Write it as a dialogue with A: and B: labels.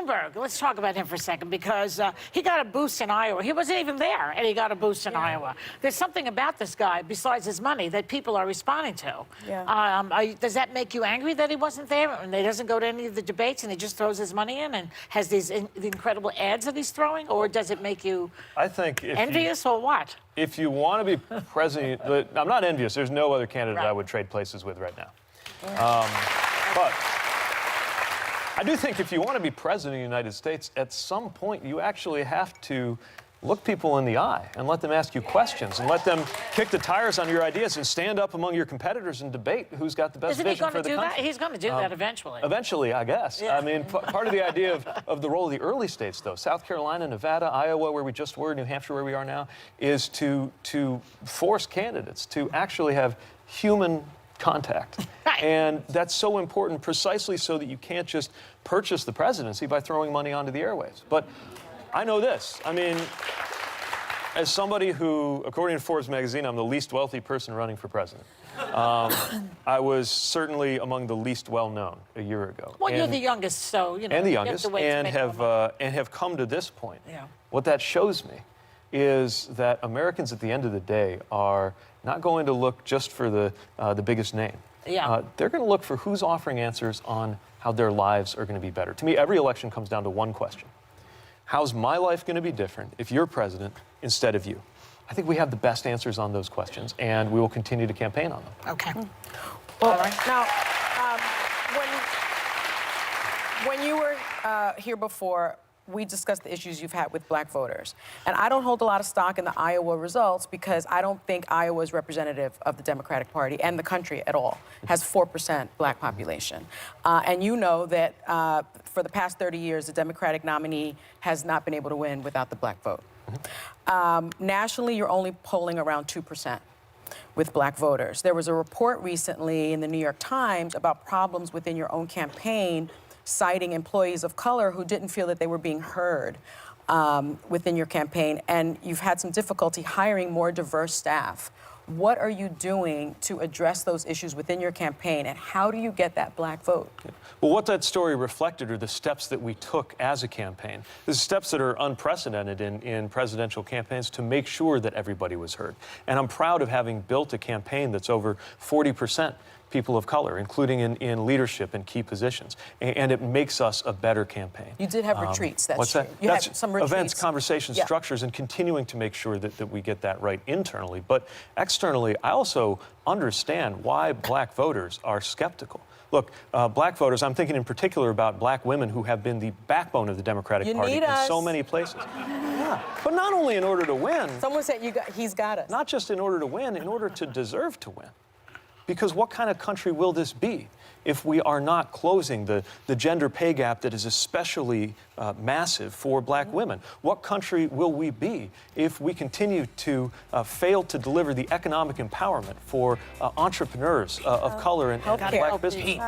A: Bloomberg, let's talk about him for a second, because he got a boost in Iowa. He wasn't even there, and he got a boost in Iowa. There's something about this guy, besides his money, that people are responding to. Does that make you angry that he wasn't there, and he doesn't go to any of the debates, and he just throws his money in and has these the incredible ads that he's throwing? Or does it make you envious, or what?
B: If you want to be president, I'm not envious. There's no other candidate I would trade places with right now. But I do think if you want to be president of the United States, at some point you actually have to look people in the eye and let them ask you questions and let them kick the tires on your ideas and stand up among your competitors and debate who's got the best vision for the country.
A: He's going to do that eventually.
B: Eventually, I guess. I mean, part of the idea of the role of the early states, though, South Carolina, Nevada, Iowa, where we just were, New Hampshire, where we are now, is to force candidates to actually have human contact. And that's so important precisely so that you can't just purchase the presidency by throwing money onto the airwaves. But I know this. I mean, as somebody who, according to Forbes magazine, I'm the least wealthy person running for president. I was certainly among the least well-known a year ago.
A: Well, you're the youngest, so, you know.
B: And the youngest, and have come to this point. What that shows me is that Americans at the end of the day are not going to look just for the biggest name. They're going to look for who's offering answers on how their lives are going to be better. To me, every election comes down to one question. How's my life going to be different if you're president instead of you? I think we have the best answers on those questions, and we will continue to campaign on them.
A: Okay.
C: Well, now, when you were here before, we discussed the issues you've had with black voters. And I don't hold a lot of stock in the Iowa results because I don't think Iowa is representative of the Democratic Party and the country at all. It has 4% black population. And you know that for the past 30 years, the Democratic nominee has not been able to win without the black vote. Nationally, you're only polling around 2% with black voters. There was a report recently in the New York Times about problems within your own campaign, citing employees of color who didn't feel that they were being heard within your campaign, and you've had some difficulty hiring more diverse staff. What are you doing to address those issues within your campaign, and how do you get that black vote?
B: Well, what that story reflected are the steps that we took as a campaign. The steps that are unprecedented in presidential campaigns to make sure that everybody was heard. And I'm proud of having built a campaign that's over 40% people of color, including in leadership and key positions. And it makes us a better campaign.
C: You did have retreats, that's
B: what's
C: true.
B: That?
C: You had some retreats.
B: Events, conversations, structures, and continuing to make sure that we get that right internally. But externally, I also understand why black voters are skeptical. Look, black voters, I'm thinking in particular about black women who have been the backbone of the Democratic Party in so many places. But not only in order to win.
C: Someone said he's got us.
B: Not just in order to win, in order to deserve to win. Because what kind of country will this be if we are not closing the gender pay gap that is especially massive for black women? What country will we be if we continue to fail to deliver the economic empowerment for entrepreneurs of color and black business?